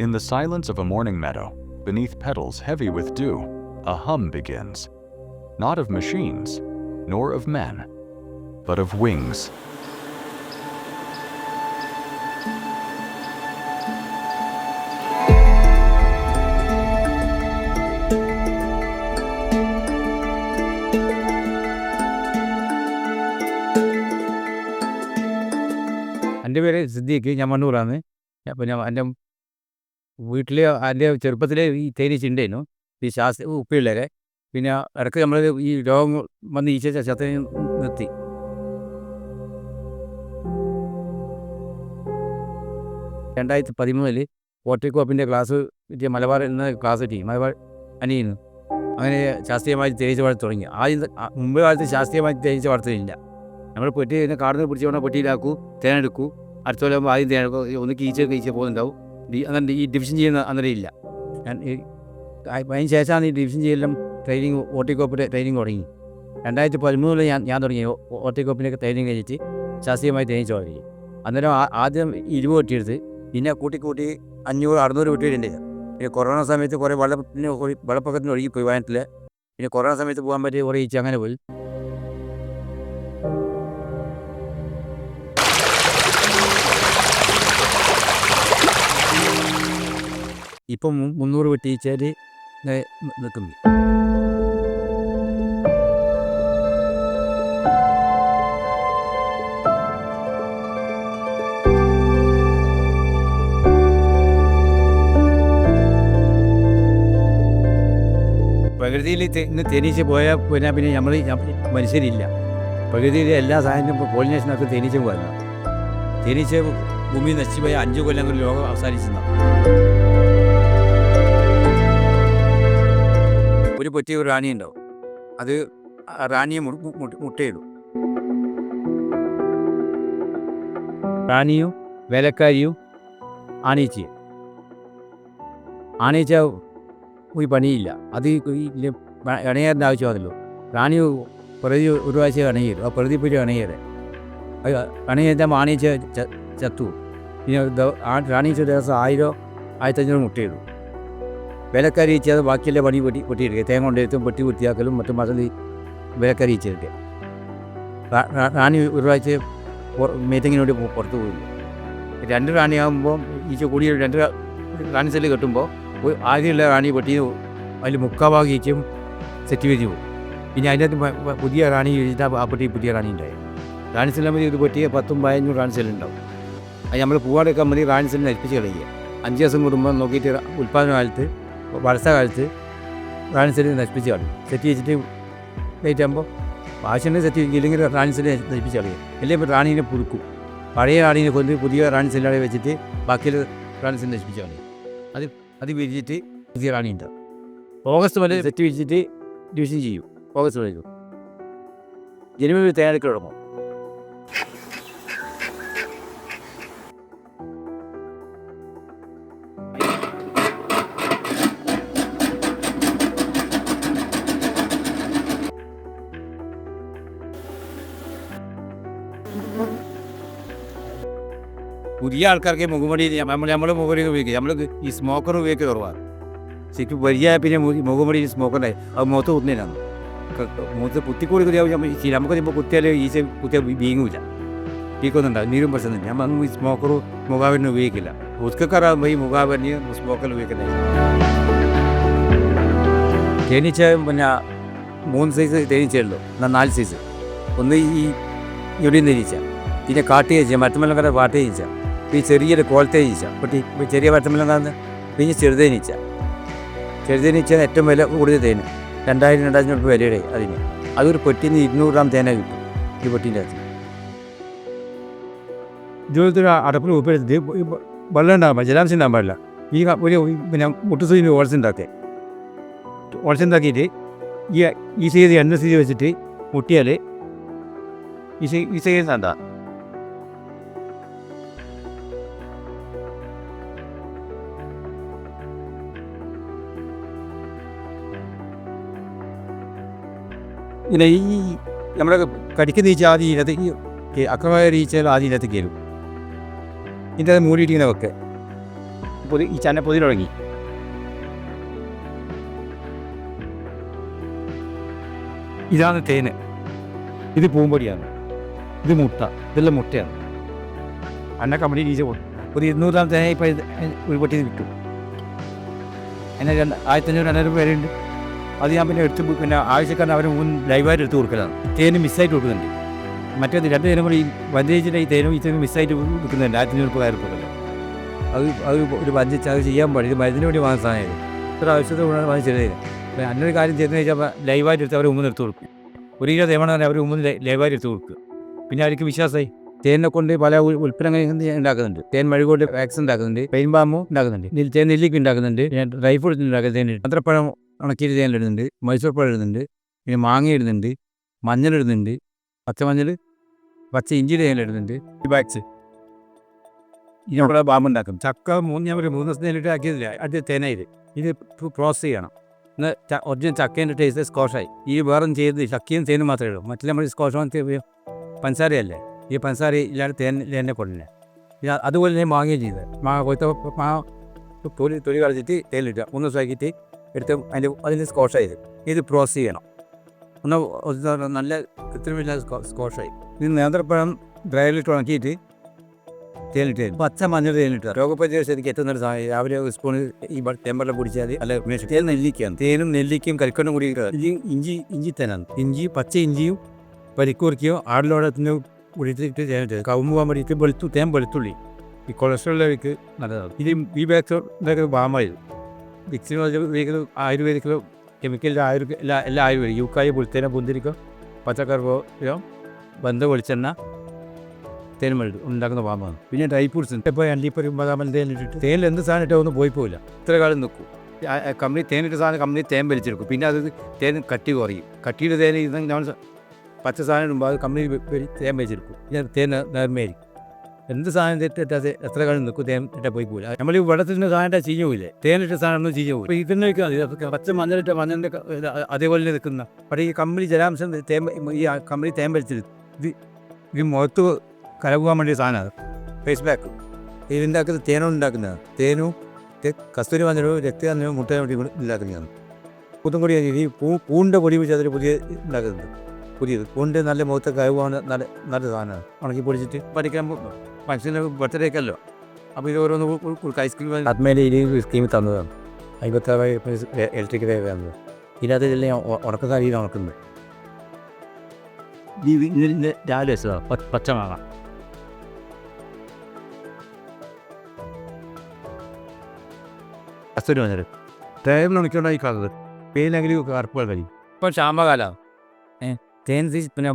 In the silence of a morning meadow, beneath petals heavy with dew, a hum begins. Not of machines, nor of men, but of wings. എൻ്റെ പേര് സിദ്ദീഖ്, ഞാൻ മണ്ണൂറാണ്. അപ്പോൾ എൻ്റെ വീട്ടിൽ എൻ്റെ ചെറുപ്പത്തിൽ ഈ തേനീച്ചയുണ്ടായിരുന്നു, ഈ ഉപ്പയുള്ളവരെ. പിന്നെ ഇടയ്ക്ക് നമ്മൾ ഈ രോഗം വന്ന് ഈച്ച ചത്ത നിർത്തി. 2013 ഓർട്ടിക്കോപ്പിൻ്റെ ക്ലാസ് കിട്ടിയ മലബാർ എന്ന ക്ലാസ് കിട്ടി. മലബാർ അനിയുന്നു. അങ്ങനെ ശാസ്ത്രീയമായി തേനീച്ച വളർത്തി തുടങ്ങി. മുമ്പ് കാലത്ത് ശാസ്ത്രീയമായി തേനീച്ച വളർത്തുന്നില്ല. നമ്മൾ പെട്ടി കാടുന്ന് പിടിച്ച് കൊണ്ട് പെട്ടിയിലാക്കൂ, തേനെടുക്കൂ. അടുത്ത കൊല്ലം ആദ്യം തേനെടുക്കും. ഒന്ന് ഈച്ച പോകുന്നുണ്ടാവും. അങ്ങനെ ഈ ഡിവിഷൻ ചെയ്യുന്ന അന്നേരം ഇല്ല. അതിന് ശേഷമാണ് ഈ ഡിവിഷൻ ചെയ്യലും ട്രെയിനിങ്, ഓർട്ടിക്കോപ്പിൻ്റെ ട്രെയിനിങ് തുടങ്ങി. 2013 ഞാൻ തുടങ്ങി ഓർട്ടിക്കോപ്പിൻ്റെ ട്രെയിനിങ് കഴിഞ്ഞിട്ട് ശാസ്ത്രീയമായി തേനീച്ച വളർത്തി. അന്നേരം ആദ്യം 20 വെട്ടിയെടുത്ത്, പിന്നെ കൂട്ടി 500-600 വെട്ടിയിട്ടുണ്ട്. പിന്നെ കൊറോണ സമയത്ത് കുറേ വെള്ളപ്പൊക്കത്തിന് ഒഴുകിപ്പോയി വയനാട്ടിൽ. പിന്നെ കൊറോണ സമയത്ത് പോകാൻ പറ്റിയ കുറേ ഈച്ച അങ്ങനെ പോയി. ഇപ്പം 300 വെട്ടി ഈച്ചയിൽ നിൽക്കുന്നു. പ്രകൃതിയിൽ ഇന്ന് തേനീച്ച പോയാൽ പിന്നെ നമ്മൾ മനുഷ്യരില്ല. പ്രകൃതിയിലെ എല്ലാ സാധനവും ഇപ്പോൾ പോളിനേഷനൊക്കെ തേനീച്ച പോകുന്നു. തേനീച്ച ഭൂമി നശിച്ചു പോയാൽ 5 കൊല്ലം കൊണ്ട് ലോകം അവസാനിച്ചെന്നാണ്. ഒരു പൊറ്റി ഒരു റാണി ഉണ്ടാവും. അത് റാണിയെ മുട്ടയിടും. റാണിയും വേലക്കാരിയും ആണീച്ചയും. ആണീച്ച ഒരു പണിയില്ല. അത് ഇണയേറിൻ്റെ ആവശ്യമാണല്ലോ. റാണി പ്രതി ഒരു പ്രാവശ്യം ഇണയേറും. ആ പ്രതിപ്പോയി ഇണയേറെ ഇണയേറ്റാൽ ആണീച്ച ചത്തു. പിന്നെ റാണീച്ച ദിവസം 1000-1500 മുട്ടയിടും. വേലക്കാരി ഈച്ചത് ബാക്കിയുള്ള പണി പൊട്ടിയെടുക്കുക. തേങ്ങ കൊണ്ടെടുത്തും പൊട്ടി വൃത്തിയാക്കലും മറ്റും മസലി വേലക്കാരി ഈച്ചെടുക്കുക. റാണി ഒരു പ്രാവശ്യം മീറ്റിങ്ങിന് വേണ്ടി പുറത്ത് പോയില്ല. 2 റാണിയാകുമ്പോൾ ഈച്ച കൂടി 2 റാണി സെല്ല് കെട്ടുമ്പോൾ ആദ്യമുള്ള റാണി പൊട്ടി അതിൽ 3/4 ഭാഗം ഈച്ചയും സെറ്റ് വെച്ച് പോകും. പിന്നെ അതിൻ്റെ അകത്ത് പുതിയ റാണി കഴിച്ചിട്ട് ആ പൊട്ടി പുതിയ റാണി ഉണ്ടായി. റാണി സെല്ലുമ്പോൾ ഇത് പൊട്ടിയ 10-15 റാണി സെല്ലുണ്ടാവും. അത് നമ്മൾ പൂവാടെക്കാൻ മതി റാണി സെല്ലിന് നശിപ്പിച്ച് കളയുക. 5 ദിവസം കൂടുമ്പോൾ നോക്കിയിട്ട് ഉൽപ്പാദന കാലത്ത് വർഷകാലത്ത് റാണി സെല്ലിന് നശിപ്പിച്ച് കളയും. സെറ്റ് വെച്ചിട്ട് ലേറ്റ് ആകുമ്പോൾ ആവശ്യമുണ്ടെങ്കിൽ സെറ്റ് ഇല്ലെങ്കിൽ റാണി സെല്ലിനെ നശിപ്പിച്ച് കളയും. അല്ലെങ്കിൽ റാണീനെ പുതുക്കും. പഴയ റാണീനെ കൊന്ന് പുതിയ റാണി സെല്ലുകളെ വെച്ചിട്ട് ബാക്കിയുള്ള റാണി സെല്ലിനെ നശിപ്പിച്ച് കളയും. അത് വിരിച്ചിട്ട് പുതിയ റാണി ഉണ്ടാവും. ഓഗസ്റ്റ് വരെ സെറ്റ് വിരിച്ചിട്ട് ഡിവിഷൻ ചെയ്യും. ഓഗസ്റ്റ് വരെ ജനുവരി തയ്യാറെടുക്കൽ തുടങ്ങും. പുതിയ ആൾക്കാർക്ക് മുഖംമടി നമ്മൾ മുഖമടി ഉപയോഗിക്കുക. നമ്മൾ ഈ സ്മോക്കർ ഉപയോഗിക്കുക കുറവാണ്. ശരിക്കും വലിയ പിന്നെ മുഖമടി സ്മോക്കറിനായി അത് മുഖത്ത് കുത്തുന്നതിനാണ്. മുഖത്ത് കുത്തിക്കൂടി നമുക്ക് ഇപ്പോൾ കുത്തിയാൽ ഈച്ച കുത്തിയാൽ വീങ്ങില്ല, വീക്കൊന്നുണ്ടാവും, നീരും പ്രശ്നമില്ല. നമ്മൾ ഈ സ്മോക്കറും മുഖാവരനും ഉപയോഗിക്കില്ല. ഉസ്കക്കാരാകുമ്പോൾ ഈ മുഖാവരനെയും സ്മോക്കറിൽ ഉപയോഗിക്കുന്നത്. തേനീച്ച പിന്നെ 3 സൈസ് തേനീച്ചയുള്ളൂ, 4 സൈസ്. ഒന്ന് ഈ ഞൊടിയും തേനീച്ച, പിന്നെ കാട്ടുതേനീച്ച, മരത്തുമെല്ലാം പാട്ടുതേനീച്ച, ഈ ചെറിയൊരു കോൾത്തേനീച്ച, പൊട്ടി ചെറിയ മരത്തുമെല്ലാം കാണുന്ന, പിന്നെ ചെറുതേനീച്ച. ചെറുതേനീച്ച ഏറ്റവും വില കൂടുതൽ തേന് 2000-2500 രൂപ വിലയുടെ അതിന്. അതൊരു പൊട്ടിന്ന് 200 ഗ്രാം തേന കിട്ടും ഈ പൊട്ടീൻ്റെ അകത്ത്. ഇതുപോലത്തെ അടപ്പിൽ ഉപ്പെടുത്തിട്ട് വെള്ളം ഉണ്ടാകാൻ പാടില്ല, ജലാംശം ഉണ്ടാകാൻ പാടില്ല. ഈ ഒരു പിന്നെ മുട്ടുസൂചിൻ്റെ ഓൾസുണ്ടാക്കിയിട്ട് ഈ സൈസ് എണ്ണ സൈസ് വെച്ചിട്ട് മുട്ടിയാൽ ഈ സൈസ് എന്താ ഇങ്ങനെ ഈ നമ്മുടെ കടിക്കുന്ന ഈച്ച ആദ്യം ഇതിനകത്ത് അക്രമായ ഈച്ചകൾ ആദ്യം ഇതിനകത്ത് കയറും. ഇതിൻ്റെ അത് മൂടിയിട്ട് ഇങ്ങനെ വെക്കുക. ഈ ചന പൊതി തുടങ്ങി. ഇതാണ് തേന്, ഇത് പൂമ്പൊടിയാണ്, ഇത് മുട്ട, ഇതെല്ലാം മുട്ടയാണ്. അന്ന കമ്പനി ഈച്ച ഒരു 200 തേന ഇപ്പോൾ ഒരു പൊട്ടി കിട്ടും. എന്നെ 1500 2000 പേരുണ്ട്. അത് ഞാൻ പിന്നെ എടുത്ത് പിന്നെ ആവശ്യക്കാരൻ അവർ ലൈവായിട്ട് എടുത്ത് കൊടുക്കലാണ്. തേന് മിസ്സായിട്ട് കൊടുക്കുന്നുണ്ട്. മറ്റേത് 2 തേനും കൂടി വഞ്ചേജിൻ്റെ ഈ തേനും മിസ്സായിട്ട് കൊടുക്കുന്നുണ്ട്. 1500 രൂപ. അത് ഒരു ബഡ്ജറ്റ് അത് ചെയ്യാൻ പാടില്ല. ഇത് മരുന്നിന് വേണ്ടി വാങ്ങുന്ന സാധനമായിരുന്നു. ഇത്ര ആവശ്യത്തോടെ വാങ്ങിച്ചത്. അന്നൊരു കാര്യം ചെയ്തെന്ന് വെച്ചാൽ ലൈവായിട്ട് എടുത്ത് അവർ മുമ്പ് എടുത്ത് കൊടുക്കും. 1 കിലോ തേമാണ് അവർ മുമ്പ് ലൈവായിട്ട് എടുത്ത് കൊടുക്കുക. പിന്നെ അവർക്ക് വിശ്വാസമായി. തേനിനെ കൊണ്ട് പല ഉൽപ്പന്നങ്ങൾ ഉണ്ടാക്കുന്നുണ്ട്. തേൻ മെഴുകൊണ്ട് വാക്സിൻ ഉണ്ടാക്കുന്നുണ്ട്, പെയിൻ ബാമ്പും ഉണ്ടാക്കുന്നുണ്ട്, തേൻ നെല്ലിക്ക ഉണ്ടാക്കുന്നുണ്ട്, ഡ്രൈ ഫ്രൂട്ട്സ് ഉണ്ടാക്കുന്നത് തേൻ, അന്ത്രപ്പഴം ഉണക്കിയിട്ട് തേൻ ഇടുന്നുണ്ട്, മൈസൂർ പഴം ഇടുന്നുണ്ട്, പിന്നെ മാങ്ങ ഇടുന്നുണ്ട്, മഞ്ഞൾ ഇടുന്നുണ്ട്, പച്ചമഞ്ഞൾ, പച്ച ഇഞ്ചി തേൻ ഇടുന്നുണ്ട്, ബാക്സ് ഇതിനോട് ബാമ്പ് ഉണ്ടാക്കും. ചക്ക ഞാൻ ഒരു 3 ദിവസം തേനിട്ട് ആക്കിയതില്ല, അത് തേനായത്. ഇത് പ്രോസസ് ചെയ്യണം. എന്നാൽ ഒറിജിനൽ ചക്കേൻ്റെ ടേസ്റ്റ് സ്കോഷായി. ഈ വേറെ ചെയ്ത് ചക്കയും തേനും മാത്രമേ ഉള്ളൂ. മറ്റുള്ള നമ്മൾ സ്കോഷ് പഞ്ചസാരയല്ലേ, ഈ പഞ്ചസാര ഇല്ലാതെ തേനെ കൊണ്ടുതന്നെ. അതുപോലെ ഞാൻ മാങ്ങയും ചെയ്തത്. മാങ്ങ കൊയ്ത്ത മാങ്ങ തൊലി കളഞ്ഞിട്ട് തേനിലിട്ടുക, 3 ദിവസം ആക്കിയിട്ട് എടുത്ത് അതിൻ്റെ സ്കോഷായത്. ഇത് പ്രോസസ് ചെയ്യണം. നല്ല കൃത്രിമില്ലാതെ സ്കോഷായി. ഇത് നേന്ത്രപ്പഴം ഡ്രൈലിട്ട് ഉണക്കിയിട്ട് തേനിട്ട്, പച്ച മഞ്ഞൾ തേനിട്ട്. രോഗപ്രതിരോധ ശക്തിക്ക് ഏറ്റവും നല്ല സാധനം. രാവിലെ ഒരു സ്പൂൺ ഈ തേമ്പെല്ലാം കുടിച്ചാൽ അല്ല മേശ. തേൻ നെല്ലിക്കയാണ്. തേനും നെല്ലിക്കയും കരിക്കണ്ണും കൂടി ഇഞ്ചി തേനാണ്. പച്ച ഇഞ്ചിയും പരിക്കൂർക്കയോ ആടിലോടത്തിന് കുടിച്ചിട്ട് തേനിട്ട് കവുമ്പ് പോകാൻ വേണ്ടിയിട്ട് തേൻ വെളുത്തുള്ളി ഈ കൊളസ്ട്രോളിലേക്ക് നല്ലതാണ്. ഇത് ഈ ബാക്ടീരിയ ബാമായി വിക്സിൻ ഉപയോഗിക്കുന്ന ആയുർവേദിക്കലോ കെമിക്കലിൻ്റെ എല്ലാ ആയുർവേദിക്കും യൂക്കായ പുൽത്തേന പുന്തിരിക്കോ പച്ചക്കറിവോ ബന്ധ വെളിച്ചെണ്ണ തേനും വെള്ളം ഉണ്ടാക്കുന്ന പാമ്പാണ്. പിന്നെ ഡ്രൈ ഫ്രൂട്ട്സ് ഇപ്പോൾ അല്ലിപ്പൊരു ബദാമൽ തേനിട്ടിട്ട് തേനിൽ എന്ത് സാധനം ഇട്ടാൽ ഒന്നും പോയില്ല. ഇത്ര കാലം നിൽക്കും. കമ്പനി തേനിട്ട് സാധനം കമ്പനി തേൻ വലിച്ചെടുക്കും. പിന്നെ അത് തേൻ കട്ടി കുറയും. കട്ടിയുടെ തേൻ ഇത് നമ്മൾ പച്ച സാധനം ഇടുമ്പോൾ അത് കമ്പനി തേൻ വലിച്ചെടുക്കും. പിന്നെ തേൻ നേർമയായിരിക്കും. എന്ത് സാധനം തെറ്റിട്ടാൽ എത്ര കാലം നിൽക്കും, തേൻ ഇട്ടാൽ പോയി പോകില്ല. നമ്മൾ ഈ വെള്ളത്തിൻ്റെ സാധനം ചീഞ്ഞു പോയില്ലേ, തേനിട്ട സാധനം ഒന്നും ചീഞ്ഞു പോകും. ഇപ്പോൾ ഇതിനെ വയ്ക്കുക പച്ച മഞ്ഞളിട്ട മഞ്ഞളിൻ്റെ അതേപോലെ നിൽക്കുന്ന. പക്ഷേ ഈ കമ്പനി ജലാംശം ഈ കമ്പനി തേൻ വലിച്ചെടുക്കും. ഇത് മുഖത്ത് കലപോകാൻ വേണ്ടിയ സാധനമാണ് ഫേസ് പാക്ക്. ഇതിൻ്റെ തേനുണ്ടാക്കുന്നതാണ്. തേനും കസ്തൂരി മഞ്ഞളും രക്തമഞ്ഞളും മുട്ടയും വേണ്ടി ഉണ്ടാക്കുന്നതാണ്. പുതും കൂടി ഈ പൂണിൻ്റെ പൊടി വെച്ച് അതൊരു പുതിയ ഉണ്ടാക്കുന്നുണ്ട്. പുതിയത് പൂണിൻ്റെ നല്ല മുഖത്തെ കലപോകാൻ നല്ല സാധനമാണ്. ഉണക്കി പൊടിച്ചിട്ട് പഠിക്കാൻ മനുഷ്യൻ്റെ ബർത്ത്ഡേക്കല്ലോ. അപ്പോൾ ഇത് ഓരോന്ന് ഐസ്ക്രീം ആത്മേലെ ഈ സ്കീമിൽ തന്നതാണ്. 56 ഇലക്ട്രിക് വേവ് തന്നത്. ഇതിനകത്ത് ഇതെല്ലാം ഉണക്കക്കാരിയിൽ ഉണക്കുന്നത്. ഇതിൻ്റെ രാവിലെ വെച്ചതാണ് പച്ചമാങ്ങ. കസ്തൂരി മഞ്ഞൾ തേൻ ഉണക്കിക്കൊണ്ടായി കാണുന്നത്. പേരിലെങ്കിലും കറുപ്പുകൾ കഴിയും. ഇപ്പം ക്ഷാമകാലമാണ്. തേൻ പിന്നെ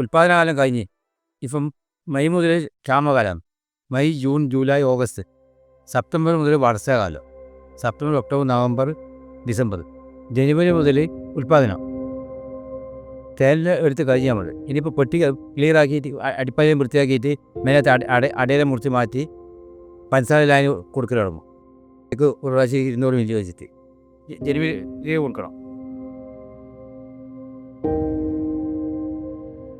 ഉൽപ്പാദനകാലം കഴിഞ്ഞ് ഇപ്പം മെയ് മുതൽ ക്ഷാമകാലമാണ്. May June July August. September മുതൽ വർഷകാലം. September October November December. ജനുവരി മുതൽ ഉൽപ്പാദനം. തേനിൽ എടുത്ത് കഴിഞ്ഞാൽ മതി. ഇനിയിപ്പോൾ പെട്ടി ക്ലിയർ ആക്കിയിട്ട് അടിപ്പാലയും വൃത്തിയാക്കിയിട്ട് മേലത്തെ അടയിലെ മുറിച്ച് മാറ്റി പഞ്ചസാര ലൈൻ കൊടുക്കൽ തുടങ്ങും. ഒരു പ്രാവശ്യം 200 മില്ലി വെച്ചിട്ട് ജനുവരി കൊടുക്കണം.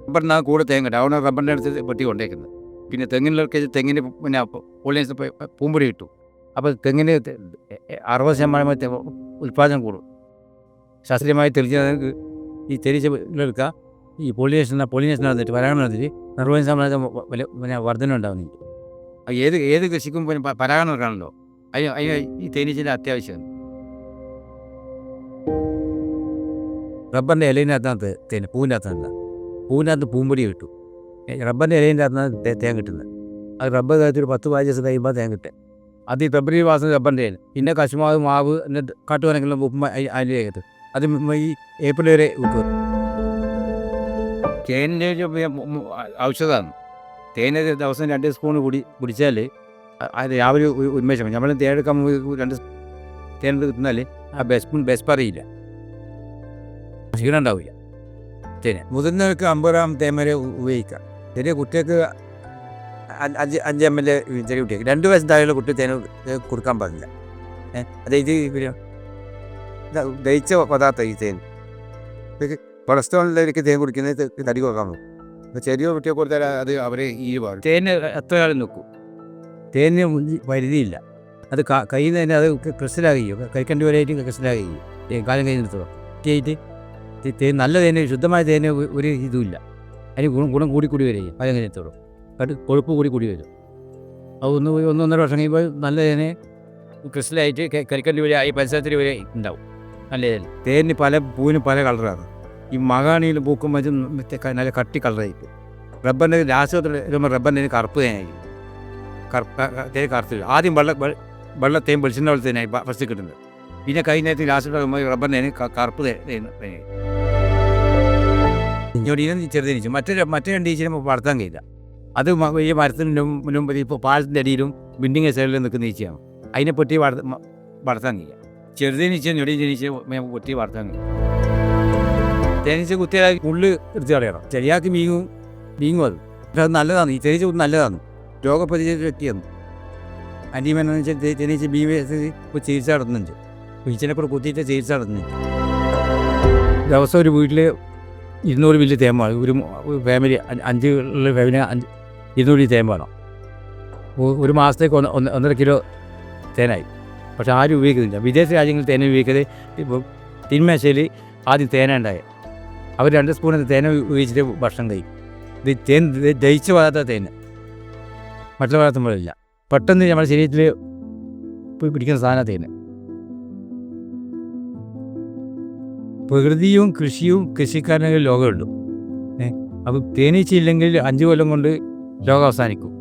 റബ്ബറിനാണ് കൂടെ തേങ്ങ കിട്ടും. അവിടെ റബ്ബറിൻ്റെ അടുത്ത് പെട്ടി കൊണ്ടേക്കുന്നത്. പിന്നെ തെങ്ങിനൊക്കെ തെങ്ങിന് പിന്നെ പോളിനേഴ്സ് പൂമ്പൊടി കിട്ടും. അപ്പോൾ തെങ്ങിന് 60% ഉൽപ്പാദനം കൂടും. ശാസ്ത്രീയമായി തെളിഞ്ഞ ഈ തെളിച്ചെടുക്കുക ഈ പോളിനേഷൻ നടന്നിട്ട് പരാഗണം നടന്നിട്ട് നിർവഹണ സംബന്ധിച്ച പിന്നെ വർധന ഉണ്ടാകുന്നുണ്ട്. ഏത് കൃഷിക്കും പിന്നെ പരാഗണം നടക്കണമല്ലോ. അതിന് ഈ തേനീച്ചൻ്റെ അത്യാവശ്യമാണ്. റബ്ബറിൻ്റെ ഇലയിനകത്താണ് തേൻ, പൂവിനകത്ത് പൂമ്പൊടി കിട്ടും. റബ്ബറിൻ്റെ ഇലയിൻ്റെ അകത്താണ് തേൻ കിട്ടുന്നത്. അത് റബ്ബർ ഒരു 10-15 ദിവസം കഴിയുമ്പോൾ തേൻ കിട്ടും. അത് ഈ ഫെബ്രുവരി മാസം റബ്ബറിൻ്റെ തേൻ. പിന്നെ കശുമാവ് മാവ് കാട്ടുവനങ്ങളും ഉപ്പും അതിലേക്ക് അത് ഈ ഏപ്രിൽ വരെ വെക്കും. തേനിൻ്റെ ഔഷധമാണ്. തേൻ ദിവസം 2 സ്പൂൺ കുടിച്ചാൽ അത് രാവിലെ ഉന്മേഷം. നമ്മൾ തേൻ എടുക്കാൻ 2 തേൻ തിന്നാൽ ആ ബെസ്റ്റ് പറയില്ല, ക്ഷീണം ഉണ്ടാവില്ല. തേന് മുതിർന്നവർക്ക് 50 ഗ്രാം തേൻ വരെ ഉപയോഗിക്കാം. ചെറിയ കുട്ടികൾക്ക് 5 ml ചെറിയ കുട്ടികൾക്ക് 2 വയസ്സിന് താഴെയുള്ള കുട്ടി തേൻ കൊടുക്കാൻ പാടില്ല. അതായത് ദഹിച്ച പദാർത്ഥം ഈ തേൻ. കൊളസ്ട്രോളിലേക്ക് തേൻ കുടിക്കുന്നത് തടി കൊടുക്കാൻ പോകും. ചെറിയ കുട്ടിയെ കൊടുത്താൽ അത് അവരെ ഈ തേന് എത്ര കാലം നിൽക്കും. തേനിന് പരിധിയില്ല. അത് കയ്യിൽ നിന്ന് തന്നെ അത് ക്രിസ്റ്റലാകുകയോ കഴിക്കേണ്ടി വരെയായിട്ട് ക്രിസ്റ്റലാകുകയോ കാലം കഴിഞ്ഞിടത്തോളം ആയിട്ട് നല്ല തേന് ശുദ്ധമായ തേന് ഒരു ഇതുമില്ല. അതിന് ഗുണം കൂടി വരികയും കാലം കഴിഞ്ഞിടത്തോളം അത് കൊഴുപ്പ് കൂടി വരും. അത് 1-1.5 വർഷം കഴിയുമ്പോൾ നല്ല തേന് ക്രിസ്റ്റലായിട്ട് കരിക്കണ്ടി വരെ ഈ പരിസരത്തിൽ വരെ ഉണ്ടാവും. നല്ല തേനിന് പൂവിന് പല കളറാണ്. ഈ മകാണിയിൽ പൂക്കുമ്പോൾ നല്ല കട്ടി കളറായിട്ട് റബ്ബറിൻ്റെ രാസത്തിൽ റബ്ബറിൻ്റെ കറുപ്പ് തേനായിരിക്കും. തേൻ കറുത്തില്ല. ആദ്യം വെള്ളത്തേയും വെളിച്ചെണ്ണ പോലെ തേനായി ഫസ്റ്റ് കിട്ടുന്നത്. പിന്നെ കഴിഞ്ഞ ലാസ്റ്റ് റബ്ബറിൻ്റെ കറുപ്പ് തേനായി. ഇങ്ങോട്ട് ചെറുതേനീച്ച മറ്റേ 2 ഈച്ചനെ വളർത്താൻ കഴിയില്ല. അത് ഈ മരത്തിൻ്റെ മുൻപ് ഇപ്പോൾ പാലത്തിൻ്റെ അടിയിലും ബിൽഡിങ് സൈഡിലും നിൽക്കുന്ന ഈച്ചയാണ്. അതിനെ പൊട്ടി വളർത്താൻ കഴിയില്ല. ചെറുതേനീച്ച ഞൊടിയനീച്ച പൊട്ടി വളർത്താൻ കഴിയും. തേനീച്ച കുത്തിയാൽ ഉള്ളു എടുത്ത് കളയണം. ശരിയാക്കി വീങ്ങും അത്. പക്ഷെ അത് നല്ലതാണ്. ഈ തേനീച്ച നല്ലതാണ്. രോഗപ്രതിരോധ വ്യക്തിയാണ്. അനിയമെന്നു വെച്ചാൽ തേനീച്ച ചികിത്സ നടത്തുന്നുണ്ട്. ഈച്ചനെ കൂടെ കുത്തിയിട്ട് ചികിത്സ നടത്തുന്നുണ്ട്. ദിവസം ഒരു വീട്ടിൽ 200 മില്ലി തേൻ വേണം. ഒരു ഫാമിലി 5 ഉള്ള ഫാമിലി 200 തേൻ വേണം. ഒരു മാസത്തേക്ക് 1.5 കിലോ തേനായി. പക്ഷെ ആരും ഉപയോഗിക്കുന്നില്ല. വിദേശ രാജ്യങ്ങളിൽ തേന ഉപയോഗിക്കുന്നത് തിന്മേശയിൽ ആദ്യം തേന ഉണ്ടായത്. അവർ 2 സ്പൂൺ തേന ഉപയോഗിച്ചിട്ട് ഭക്ഷണം കഴിക്കും. ഇത് തേൻ ദഹിച്ച് വളരാത്ത തേന് മറ്റുള്ള വളർത്തുമ്പോഴില്ല. പെട്ടെന്ന് നമ്മുടെ ശരീരത്തിൽ പിടിക്കുന്ന സാധനം തേന്. പ്രകൃതിയും കൃഷിയും കൃഷിക്കാരനും ലോകമുള്ളൂ. അപ്പോൾ തേനീച്ച ഇല്ലെങ്കിൽ 5 കൊല്ലം കൊണ്ട് ലോകം അവസാനിക്കും.